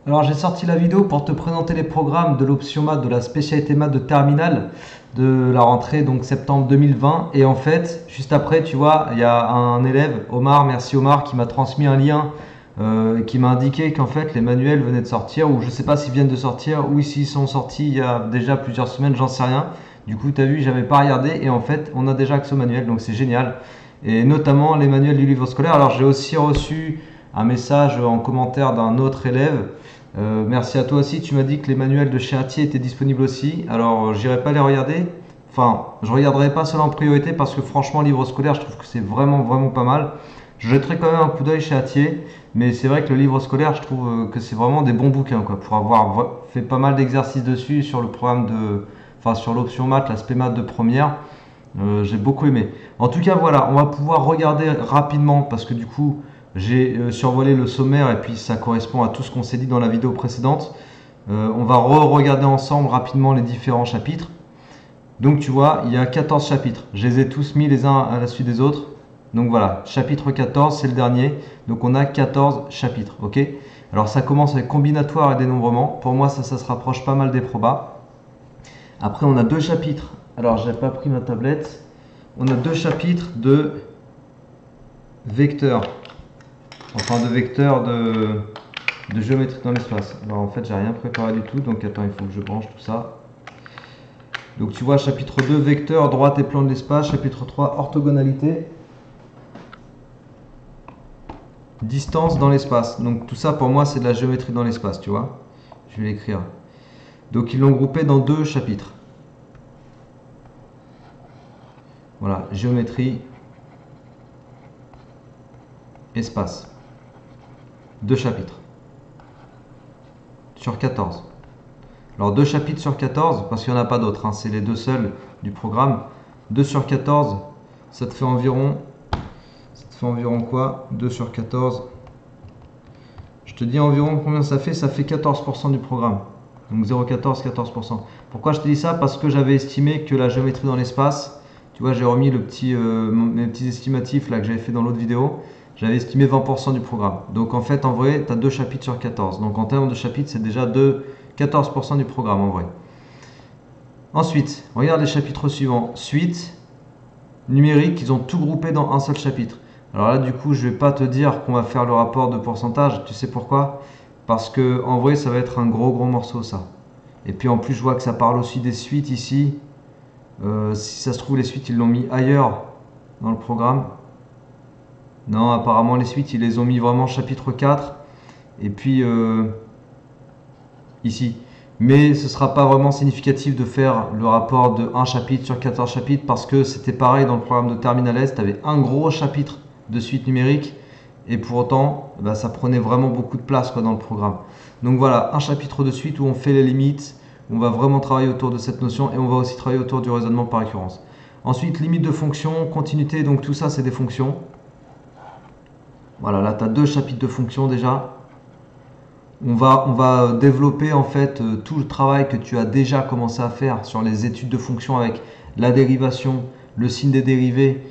Alors j'ai sorti la vidéo pour te présenter les programmes de l'option maths de la spécialité maths de terminale de la rentrée donc septembre 2020 et en fait juste après tu vois il y a un élève Omar, merci Omar, qui m'a transmis un lien qui m'a indiqué qu'en fait les manuels venaient de sortir ou je sais pas s'ils viennent de sortir ou s'ils sont sortis il y a déjà plusieurs semaines, j'en sais rien. Du coup tu as vu j'avais pas regardé et en fait on a déjà accès aux manuels donc c'est génial et notamment les manuels du livre scolaire. Alors j'ai aussi reçu un message en commentaire d'un autre élève. Merci à toi aussi, tu m'as dit que les manuels de chez Atier étaient disponibles aussi. Alors, j'irai pas les regarder. Enfin, je regarderai pas cela en priorité parce que franchement, livre scolaire, je trouve que c'est vraiment, vraiment pas mal. Je jetterai quand même un coup d'œil chez Atier, mais c'est vrai que le livre scolaire, je trouve que c'est vraiment des bons bouquins, quoi, pour avoir fait pas mal d'exercices dessus sur le programme de, enfin, sur l'option maths, l'aspect maths de première. J'ai beaucoup aimé. En tout cas, voilà, on va pouvoir regarder rapidement parce que du coup, j'ai survolé le sommaire et puis ça correspond à tout ce qu'on s'est dit dans la vidéo précédente. On va re-regarder ensemble rapidement les différents chapitres. Donc tu vois, il y a 14 chapitres. Je les ai tous mis les uns à la suite des autres. Donc voilà, chapitre 14, c'est le dernier. Donc on a 14 chapitres, ok? Alors ça commence avec combinatoire et dénombrement. Pour moi, ça se rapproche pas mal des probas. Après, on a deux chapitres. Alors, j'ai pas pris ma tablette. On a deux chapitres de vecteurs. Enfin, de vecteurs de géométrie dans l'espace. Alors, en fait, j'ai rien préparé du tout. Donc, attends, il faut que je branche tout ça. Donc, tu vois, chapitre 2, vecteurs, droite et plan de l'espace. Chapitre 3, orthogonalité. Distance dans l'espace. Donc, tout ça, pour moi, c'est de la géométrie dans l'espace, tu vois. Je vais l'écrire. Donc, ils l'ont groupé dans deux chapitres. Voilà, géométrie, espace. Deux chapitres sur 14. Alors deux chapitres sur 14, parce qu'il n'y en a pas d'autres, hein, c'est les deux seuls du programme. 2 sur 14, ça te fait environ quoi? 2 sur 14. Je te dis environ combien ça fait? Ça fait 14% du programme. Donc 0,14, 14%. Pourquoi je te dis ça? Parce que j'avais estimé que la géométrie dans l'espace, tu vois, j'ai remis mes petits estimatifs là que j'avais fait dans l'autre vidéo. J'avais estimé 20% du programme. Donc en fait, en vrai, tu as 2 chapitres sur 14. Donc en termes de chapitres, c'est déjà 14% du programme en vrai. Ensuite, regarde les chapitres suivants. Suite, numérique, ils ont tout groupé dans un seul chapitre. Alors là, du coup, je ne vais pas te dire qu'on va faire le rapport de pourcentage. Tu sais pourquoi? Parce que en vrai, ça va être un gros morceau ça. Et puis en plus, je vois que ça parle aussi des suites ici. Si ça se trouve, les suites, ils l'ont mis ailleurs dans le programme. Non, apparemment, les suites, ils les ont mis vraiment chapitre 4. Et puis, ici. Mais ce ne sera pas vraiment significatif de faire le rapport de 1 chapitre sur 14 chapitres parce que c'était pareil dans le programme de Terminal S. Tu avais un gros chapitre de suite numérique et pour autant, bah, ça prenait vraiment beaucoup de place quoi, dans le programme. Donc voilà, un chapitre de suite où on fait les limites. On va vraiment travailler autour de cette notion et on va aussi travailler autour du raisonnement par récurrence. Ensuite, limite de fonction, continuité, donc tout ça c'est des fonctions. Voilà, là tu as deux chapitres de fonctions déjà. On va développer en fait tout le travail que tu as déjà commencé à faire sur les études de fonctions avec la dérivation, le signe des dérivés,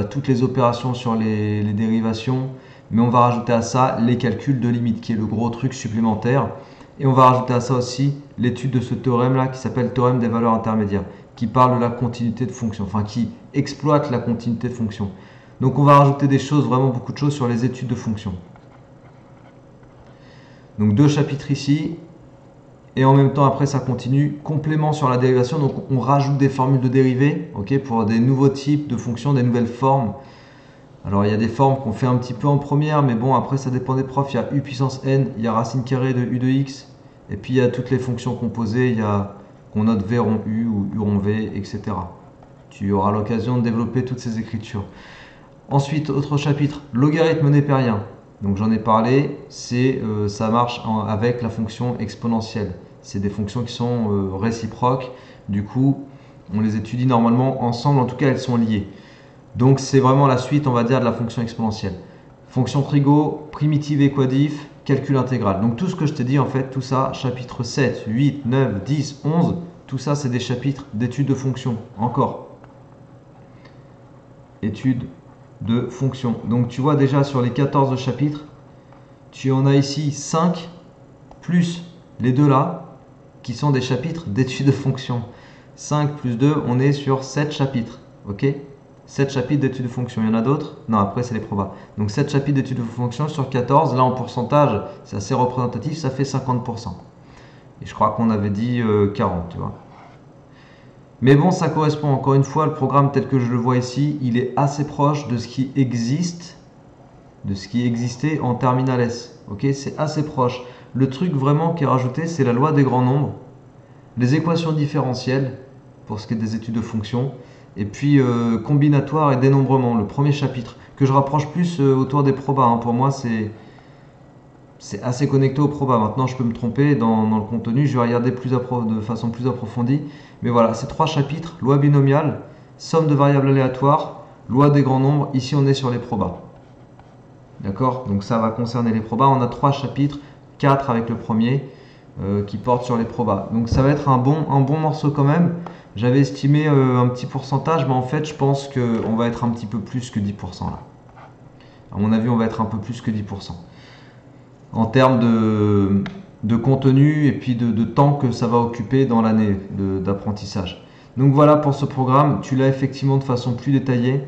toutes les opérations sur les dérivations. Mais on va rajouter à ça les calculs de limite qui est le gros truc supplémentaire. Et on va rajouter à ça aussi l'étude de ce théorème là qui s'appelle théorème des valeurs intermédiaires, qui parle de la continuité de fonction, enfin qui exploite la continuité de fonction. Donc on va rajouter des choses, vraiment beaucoup de choses sur les études de fonction. Donc deux chapitres ici, et en même temps après ça continue, complément sur la dérivation, donc on rajoute des formules de dérivées pour des nouveaux types de fonctions, des nouvelles formes. Alors il y a des formes qu'on fait un petit peu en première, mais bon après ça dépend des profs, il y a u puissance n, il y a racine carrée de u de x, et puis il y a toutes les fonctions composées, il y a qu'on note v rond u ou u rond v, etc. Tu auras l'occasion de développer toutes ces écritures. Ensuite, autre chapitre, logarithme népérien. Donc j'en ai parlé, ça marche avec la fonction exponentielle. C'est des fonctions qui sont réciproques. Du coup, on les étudie normalement ensemble, en tout cas elles sont liées. Donc c'est vraiment la suite, on va dire, de la fonction exponentielle. Fonction trigo, primitive et quadif, calcul intégral. Donc tout ce que je t'ai dit en fait, tout ça, chapitre 7, 8, 9, 10, 11, tout ça c'est des chapitres d'études de fonctions. Encore. Études de fonctions. Donc tu vois déjà sur les 14 chapitres, tu en as ici 5 plus les deux là, qui sont des chapitres d'études de fonction. 5 plus 2, on est sur 7 chapitres. Ok, 7 chapitres d'études de fonction. Il y en a d'autres? Non, après c'est les probas. Donc 7 chapitres d'études de fonction sur 14. Là en pourcentage, c'est assez représentatif, ça fait 50%. Et je crois qu'on avait dit 40, tu vois. Mais bon, ça correspond encore une fois, le programme tel que je le vois ici, il est assez proche de ce qui existe, de ce qui existait en terminal S. Ok, c'est assez proche. Le truc vraiment qui est rajouté, c'est la loi des grands nombres, les équations différentielles, pour ce qui est des études de fonction, et puis combinatoire et dénombrement, le premier chapitre, que je rapproche plus autour des probas. Hein. Pour moi, c'est assez connecté aux probas. Maintenant, je peux me tromper dans le contenu, je vais regarder de façon plus approfondie. Mais voilà, ces 3 chapitres, loi binomiale, somme de variables aléatoires, loi des grands nombres, ici on est sur les probas. D'accord? Donc ça va concerner les probas. On a 3 chapitres, 4 avec le premier, qui portent sur les probas. Donc ça va être un bon morceau quand même. J'avais estimé un petit pourcentage, mais en fait je pense qu'on va être un petit peu plus que 10% là. À mon avis, on va être un peu plus que 10%. En termes de contenu et puis de temps que ça va occuper dans l'année d'apprentissage. Donc voilà pour ce programme, tu l'as effectivement de façon plus détaillée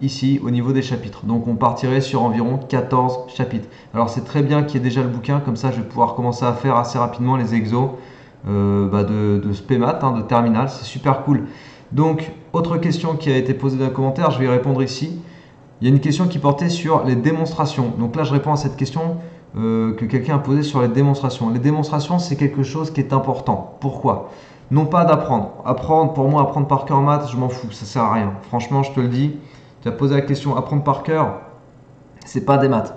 ici au niveau des chapitres. Donc on partirait sur environ 14 chapitres. Alors c'est très bien qu'il y ait déjà le bouquin, comme ça je vais pouvoir commencer à faire assez rapidement les exos de SPEMAT, hein, de terminal, c'est super cool. Donc autre question qui a été posée dans les commentaires, je vais y répondre ici. Il y a une question qui portait sur les démonstrations. Donc là je réponds à cette question que quelqu'un a posée sur les démonstrations. Les démonstrations c'est quelque chose qui est important. Pourquoi ? Non pas d'apprendre. Apprendre, pour moi, apprendre par cœur maths, je m'en fous, ça sert à rien. Franchement, je te le dis. Tu as posé la question, apprendre par cœur, c'est pas des maths.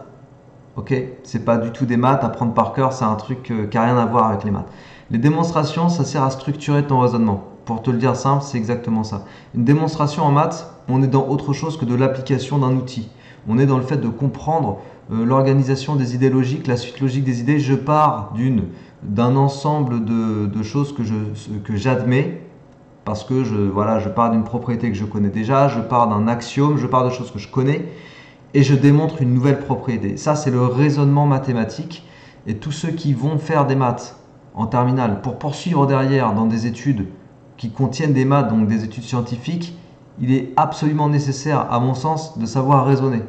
Ok? C'est pas du tout des maths. Apprendre par cœur, c'est un truc qui n'a rien à voir avec les maths. Les démonstrations, ça sert à structurer ton raisonnement. Pour te le dire simple, c'est exactement ça. Une démonstration en maths, on est dans autre chose que de l'application d'un outil. On est dans le fait de comprendre l'organisation des idées logiques, la suite logique des idées. Je pars d'un ensemble de choses que j'admets parce que je pars d'une propriété que je connais déjà, je pars d'un axiome, je pars de choses que je connais et je démontre une nouvelle propriété. Ça, c'est le raisonnement mathématique. Et tous ceux qui vont faire des maths en terminale pour poursuivre derrière dans des études qui contiennent des maths, donc des études scientifiques, il est absolument nécessaire, à mon sens, de savoir raisonner.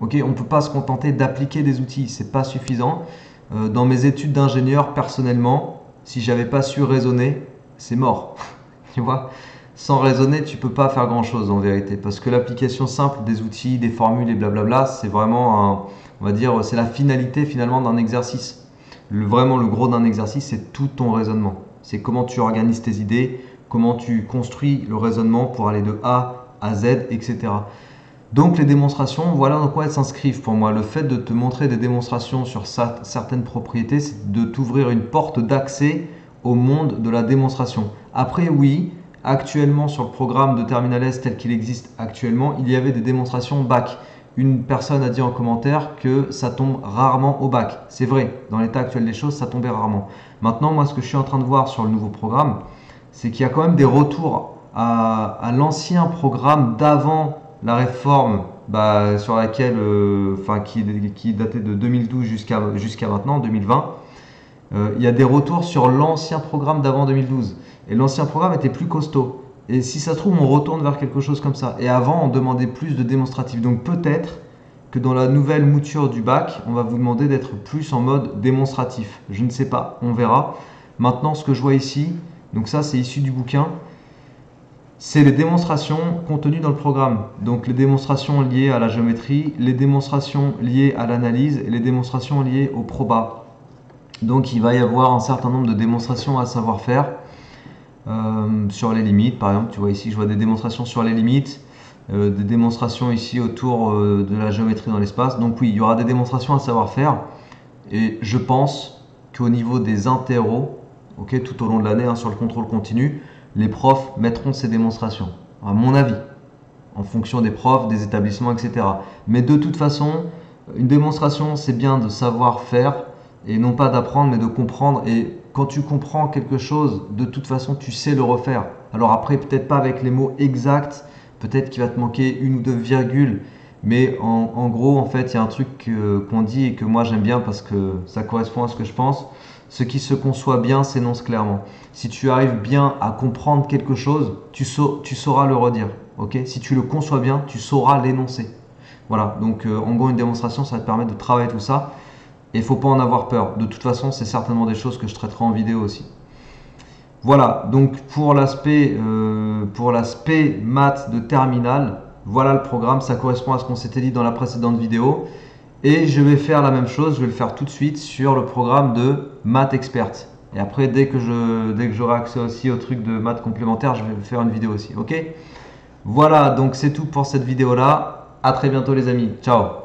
Okay, on ne peut pas se contenter d'appliquer des outils, c'est pas suffisant. Dans mes études d'ingénieur, personnellement, si j'avais pas su raisonner, c'est mort. Tu vois, sans raisonner, tu peux pas faire grand chose en vérité, parce que l'application simple des outils, des formules et blablabla, c'est vraiment, on va dire, c'est la finalité finalement d'un exercice. Vraiment, le gros d'un exercice, c'est tout ton raisonnement. C'est comment tu organises tes idées, comment tu construis le raisonnement pour aller de A à Z, etc. Donc les démonstrations, voilà dans quoi elles s'inscrivent pour moi. Le fait de te montrer des démonstrations sur certaines propriétés, c'est de t'ouvrir une porte d'accès au monde de la démonstration. Après, oui, actuellement sur le programme de Terminal S tel qu'il existe actuellement, il y avait des démonstrations bac. Une personne a dit en commentaire que ça tombe rarement au bac. C'est vrai, dans l'état actuel des choses, ça tombait rarement. Maintenant, moi, ce que je suis en train de voir sur le nouveau programme, c'est qu'il y a quand même des retours à l'ancien programme d'avant la réforme sur laquelle, qui datait de 2012 jusqu'à maintenant, 2020. Il y a des retours sur l'ancien programme d'avant 2012. Et l'ancien programme était plus costaud. Et si ça se trouve, on retourne vers quelque chose comme ça. Et avant, on demandait plus de démonstratifs. Donc peut-être que dans la nouvelle mouture du bac, on va vous demander d'être plus en mode démonstratif. Je ne sais pas, on verra. Maintenant, ce que je vois ici, donc ça c'est issu du bouquin, c'est les démonstrations contenues dans le programme. Donc les démonstrations liées à la géométrie, les démonstrations liées à l'analyse et les démonstrations liées au proba. Donc il va y avoir un certain nombre de démonstrations à savoir faire sur les limites. Par exemple, tu vois ici, je vois des démonstrations sur les limites, des démonstrations ici autour de la géométrie dans l'espace. Donc oui, il y aura des démonstrations à savoir faire. Et je pense qu'au niveau des interros, tout au long de l'année, sur le contrôle continu, les profs mettront ces démonstrations, à mon avis, en fonction des profs, des établissements, etc. Mais de toute façon, une démonstration, c'est bien de savoir faire, et non pas d'apprendre, mais de comprendre. Et quand tu comprends quelque chose, de toute façon, tu sais le refaire. Alors après, peut-être pas avec les mots exacts, peut-être qu'il va te manquer une ou deux virgules, Mais en gros, en fait, il y a un truc qu'on dit et que moi j'aime bien parce que ça correspond à ce que je pense. Ce qui se conçoit bien s'énonce clairement. Si tu arrives bien à comprendre quelque chose, tu sauras le redire. Ok? Si tu le conçois bien, tu sauras l'énoncer. Voilà, donc en gros, une démonstration, ça va te permettre de travailler tout ça. Et il ne faut pas en avoir peur. De toute façon, c'est certainement des choses que je traiterai en vidéo aussi. Voilà, donc pour l'aspect maths de terminale, voilà le programme, ça correspond à ce qu'on s'était dit dans la précédente vidéo. Et je vais faire la même chose, je vais le faire tout de suite sur le programme de maths expert. Et après, dès que j'aurai accès aussi au truc de maths complémentaire, je vais faire une vidéo aussi, ok? Voilà, donc c'est tout pour cette vidéo-là. À très bientôt les amis, ciao!